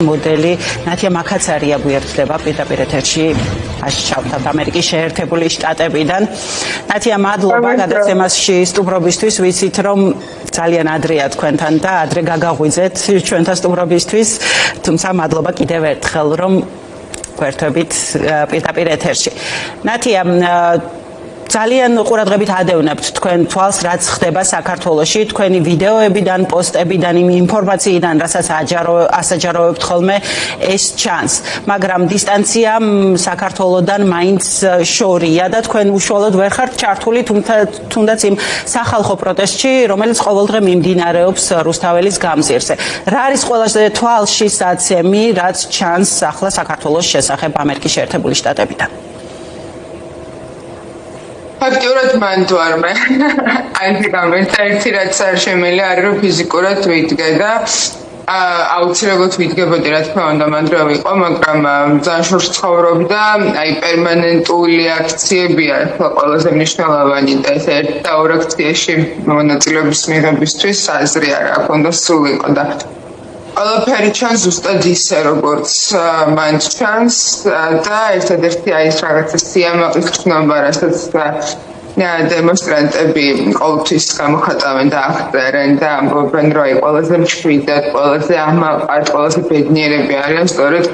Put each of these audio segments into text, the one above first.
მოდელი ნათია მაქაცარია გვერდება პირდაპირ ეთერში ჩავთავთ ამერიკის შეერთებული შტატებიდან. ნათია, მადლობა გადაცემაში სტუმრობისთვის. ვიცით რომ ძალიან ადრეა თქვენთან და ადრე გაგაღვიძეთ ჩვენთან სტუმრობისთვის. თუმცა მადლობა კიდევ ერთხელ რომ გვერდებით პირდაპირ ეთერში. ნათია, ძალიან ყურადღებით ადევნებთ თქვენ თვალს რაც ხდება საქართველოში, თქვენი ვიდეოებიდან, პოსტებიდან, იმ ინფორმაციიდან, რასაც ასაჯაროვებთ ხოლმე ეს ჩანს. მაგრამ დისტანცია საქართველოდან მაინც შორია და თქვენ უშუალოდ ვერ ხართ ჩართული თუნდაც იმ სახალხო პროტესტში, რომელიც ყოველდღე მიმდინარეობს რუსთაველის გამზირზე. რა არის ყველაზე თვალში საცემი, რაც ჩანს ახლა საქართველოს შესახებ ამერიკის შეერთებული შტატებიდან? ფაქტიურად მან თუ არ მე ერთი რაც არ შემიძლია არის რომ ფიზიკურად ვიდგე და აუცილებლად ვიდგებოდი რა თქმა უნდა მან რა ვიყო, მაგრამ ძალიან შორს ცხოვრობ და აი პერმანენტული აქციები არის ყველაზე მნიშვნელოვანი და ეს ერთ და ორ აქციაში მონაწილეობის მიღებისთვის აზრი არ აქვს, უნდა სულ იყო და ყველაფერი ჩანს ზუსტად ისე როგორც მან ჩანს და ერთადერთი აი ეს რაღაცა სიამაყის ხსნობა რასაც დემონსტრანტები ყოველთვის გამოხატავენ და აღწერენ და ამბობენ რომ აი ყველაზე მშვიდად, ყველაზე ამაყად, ყველაზე ბედნიერები არიან სწორედ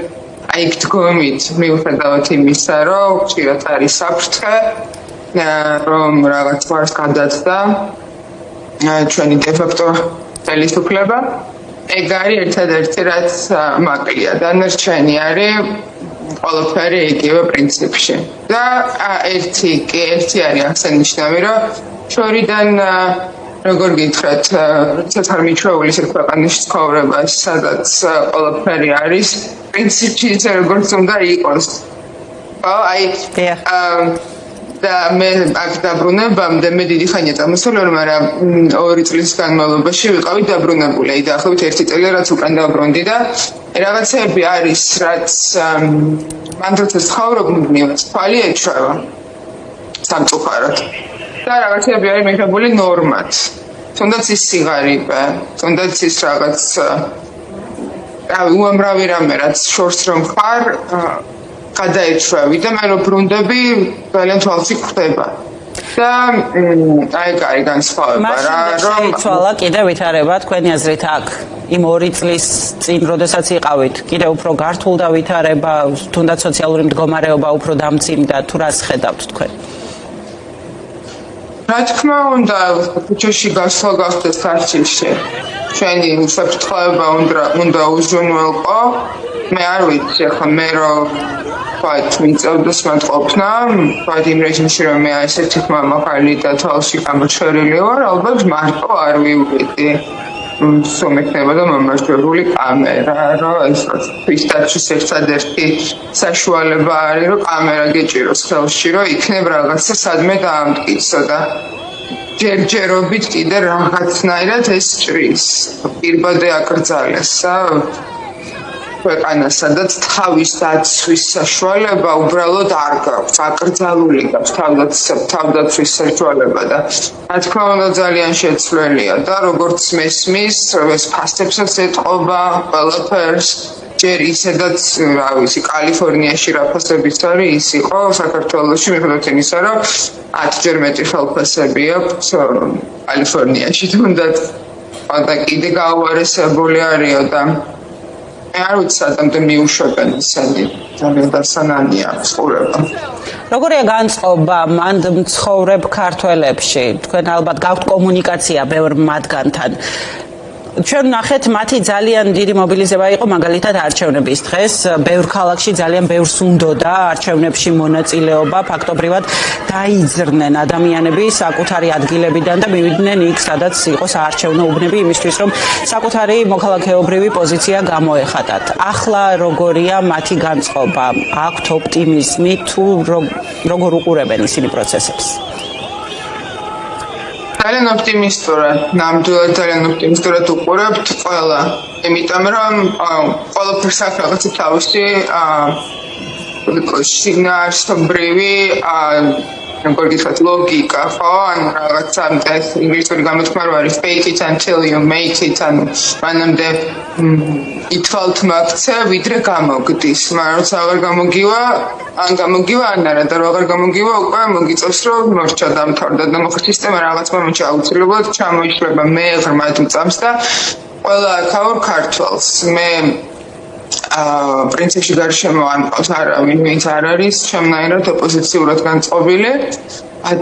აი დგომით მიუხედავად იმისა რომ ხშირად არის საფრთხე რომ რაღაც ვარს გადაცდა ჩვენი დე-ფაქტო ხელისუფლება. ეგ არის ერთადერთი რაც მაკლია, დანარჩენი არის ყველაფერი იგივე პრინციპში. და ერთი არის აღსანიშნავი, რომ შორიდან როგორ გითხრათ, როდესაც არ მიჩვეული ისეთ ქვეყანაში ცხოვრება, სადაც ყველაფერი არის პრინციპში ისე როგორც უნდა იყოს. აი და მე აქ დაბრუნებამდე მე დიდი ხანია წამოსული, მაგრამ 2 წლის განმავლობაში ვიყავი დაბრუნებული. აი დაახლოებით 1 წელი რაც უკან დაბრუნდი და რაღაცები არის, რაც მან როცა ცხოვრობ მუდმივად თვალი ეჩვევა სამწუხაროდ. და რაღაცები არის მიღებული ნორმად. თუნდაც ის სიგარები, თუნდაც ის რაღაც უამრავი რამე, რაც შორს რომ ხარ გადაეჩვევი და მე რო ბრუნდები ძალიან თვალში ხვდება და აი კარი განსხვავება რა რომ ცვალა კიდე ვითარება თქვენი აზრით აქ იმ 2 წლის წინ როდესაც იყავით კიდე უფრო გართულდა ვითარება თუნდაც სოციალური მდგომარეობა უფრო დამძიმდა თუ რას ხედავთ თქვენ? რა თქმა უნდა ქუჩაში გასვლა გახდეს არჩილში ჩვენი უსაფრთხოება უნდა უზრუნველყო. მე არ ვიცი ახლა მე რომ ვაით მიწევდეს მათყოფნა, ვაით იმ რეჟიმში რომ მე ესეთი მამაკალი და თვალში გამოჩერილი ვარ, ალბათ მარტო არ ვივიდე. სომექნება და მომაჯერული კამერა, რომ ეს ფისტაჩის ერთადერთი საშუალება არის, რომ კამერა გეჭიროს ხელში, რომ იქნებ რაღაცა სადმე დაამტკიცო და ჯერჯერობით კიდე რაღაცნაირად ეს ჭრის. პირბადე აკრძალესა ქვეყანა, სადაც თავის დაცვის საშუალება უბრალოდ არ გაქვს, აკრძალული გაქვს თავდაცვის საშუალება და რა თქმა უნდა ძალიან შეცვლილია და როგორც მესმის, ეს ფასტებსაც ეტყობა ყველაფერს. ჯერ ისედაც, რა ვიცი, კალიფორნიაში რა ფასებიც არის, ის იყო საქართველოში მიუხედავად იმისა, რომ 10-ჯერ მეტი ხელფასები აქვს კალიფორნიაში თუნდაც და კიდე გაუარესებული არისო და არ ვიცი სადამდე მიუშვებენ ისინი ძალიან დასანანია ცხოვრება. როგორია განწყობა მანდ მცხოვრებ ქართველებში? თქვენ ალბათ გაქვთ კომუნიკაცია ბევრ მათგანთან. ჩვენ ნახეთ მათი ძალიან დიდი მობილიზება იყო მაგალითად არჩევნების დღეს. ბევრ ქალაქში ძალიან ბევრს უნდოდა არჩევნებში მონაწილეობა. ფაქტობრივად დაიძრნენ ადამიანები საკუთარი ადგილებიდან და მივიდნენ იქ, სადაც იყო საარჩევნო უბნები იმისთვის, რომ საკუთარი მოქალაქეობრივი პოზიცია გამოეხატათ. ახლა როგორია მათი განწყობა? აქვთ ოპტიმიზმი თუ როგორ უყურებენ ისინი პროცესებს? ძალიან ოპტიმისტურად, ნამდვილად ძალიან ოპტიმისტურად უყურებთ ყველა. იმიტომ რომ ყველაფერს აქვს რაღაცა თავისი შინაარსობრივი როგორ გითხრათ ლოგიკა ხო ანუ რაღაცა ინგლისური გამოთქმა რო არის fake it until you make it ანუ მანამდე ითვალთ მაგცე ვიდრე გამოგდის მაგრამ როცა აღარ გამოგივა ან გამოგივა ან არა და რო აღარ გამოგივა უკვე მოგიწევს რომ მორჩა დამთავრდა და მოხდა სისტემა რაღაც მომენტში აუცილებლად ჩამოიშლება მე ღრმად მწამს და ყველა აქაურ ქართველს მე პრინციპში გარშემო ან ყავს არავინ ვინც არ არის ჩემნაირად ოპოზიციურად განწყობილი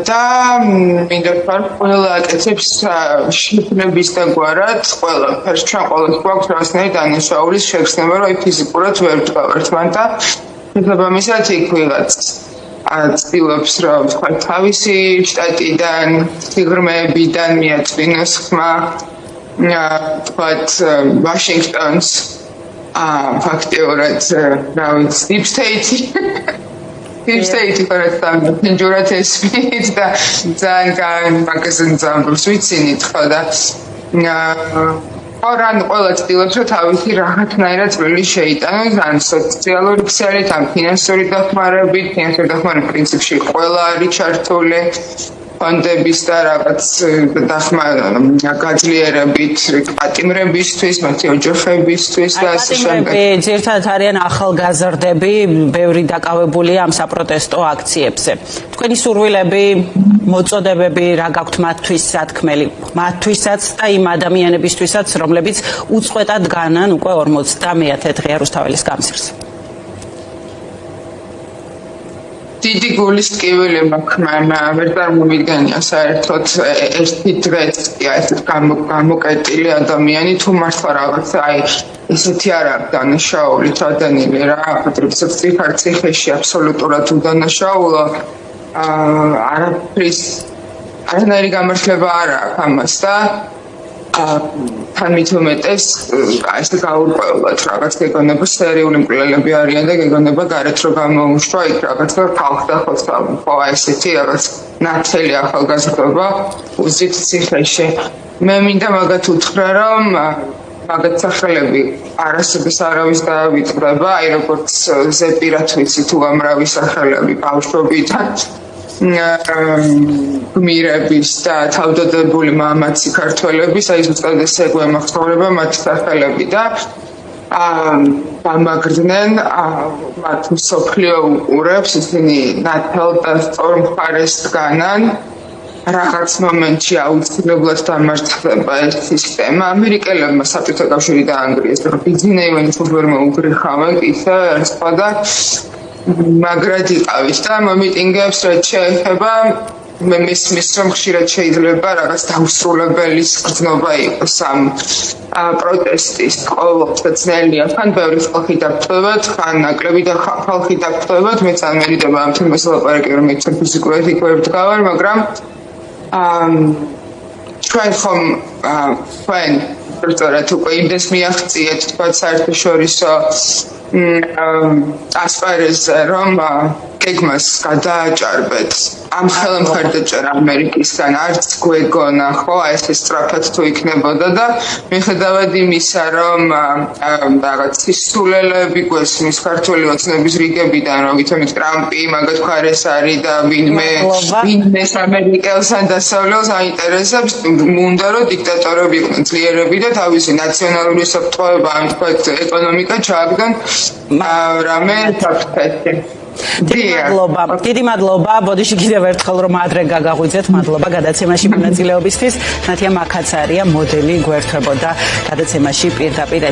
და მინდა ვთქვა ყველა აკეთებს შიფრების და გვარად ყველაფერს ჩვენ ყველას გვაქვს რაღაცნაირი დანაშაულის შეგრძნება რომ ფიზიკურად ვერ ვდგავართ მან და შესაბამისად იქ ვიღაც ცდილობს რომ თქვა თავისი შტატიდან სიღრმეებიდან მიაწვინოს ხმა თქვათ ვაშინგტონს ფაქტიურად რა ვიცი deep state პარასტამი ჯურად ესმით და ძალიან მაგაზინზამბლს ვიცინით ხო და ორან ყველა ცდილობს რომ თავისი რაღაცნაირად წვლილი შეიტანოს ან სოციალური ქსელით ან ფინანსური დახმარებით პრინციპში ყველა არის ჩართული ფონდების და რაღაც გაძლიერებით პატიმრებისთვის, მათი ოჯახებისთვის და ასე შემდეგ. ძირითადად არიან ახალგაზრდები, ბევრი დაკავებულია ამ საპროტესტო აქციებზე. თქვენი სურვილები, მოწოდებები რა გაქვთ მათთვის სათქმელი? მათთვისაც და იმ ადამიანებისთვისაც, რომლებიც უწყვეტად განან უკვე 50-მე დღეა რუსთაველის გამზირს. დიდი გულის ტკივილი მაქვს, ვერ წარმომიდგენია საერთოდ ერთი დღეც ესეთ გამოკეტილი ადამიანი თუ მართლა რაღაცა ესეთი არ აქვს დანაშაული ჩადენილი რა აკეთებს ციხეში აბსოლუტურად უდანაშაულა არანაირი გამართლება არ აქვს ამას და თან მით უმეტეს ესე გაურკვევლად რაღაც გეგონება სერიული მკვლელები არიან და გეგონება გარეთ რო გამოუშვა იქ რაღაცა ხალხთა ხო ესეთი რაღაც ნათელი ახალგაზრდობა უზით ციხეში მე მინდა მაგათ უთხრა რომ მაგათ სახელები არასოდეს არავის დაავიწყდება აი როგორც ზეპირად ვიცი თუ ამრავი სახელები ბავშვობიდან გმირების და თავდადებული მამაცი ქართველების აი ზუსტად ეს გვემახსოვრება მათი სახელები და გამაგრდნენ მათ მსოფლიო უყურებს ისინი ნათელ და სწორ მხარეს დგანან რაღაც მომენტში აუცილებლად დამარცხდება ეს სისტემა ამერიკელებმა საბჭოთა კავშირი დაანგრიეს და ბიზნეივენ თუბერ მოუგრიხავენ ისე სხვა და მაგრად იყავით და მომიტინგებს რაც შეეხება მე მისმის რომ ხშირად შეიძლება რაღაც დაუსრულებელის გრძნობა იყოს ამ პროტესტის ყოველთვის ძნელია ხან ბევრი ხალხი დაგხვდებათ ხან ნაკლები და ხალხი დაგხვდებათ მეც არ მერიდება ამ თემას ლაპარაკი რომ მე ფიზიკურად იქ ვერ ვდგავარ მაგრამ ჩვენ ხომ ჩვენ სწორად უკვე იმდეს მიაღწიეთ თქვა საერთაშორისო ასპარეზზე რომ გეგმას გადააჭარბეთ ამ ხელმხარდაჭერა ამერიკისგან არც გვეგონა ხო ესე სწრაფად თუ იქნებოდა და მიუხედავად იმისა რომ რაღაც სისულელეები გვესმის ქართული ოცნების რიგებიდან რომ ვითომით ტრამპი მაგათ მხარეს არის და ვინმე ამერიკელსთან დასავლელს აინტერესებს უნდა რომ დიქტატორები იყვნენ ძლიერები და თავისი ნაციონალური საფრთხეობა ან თქვა ეკონომიკა ჩააგდონ რამე საფრთხეში დიდი მადლობა ბოდიში კიდევ ერთხელ რომ ადრე გაგაღვიძეთ მადლობა გადაცემაში მონაწილეობისთვის ნათია მაქაცარია მოდელი გვერდებოდა გადაცემაში პირდაპირ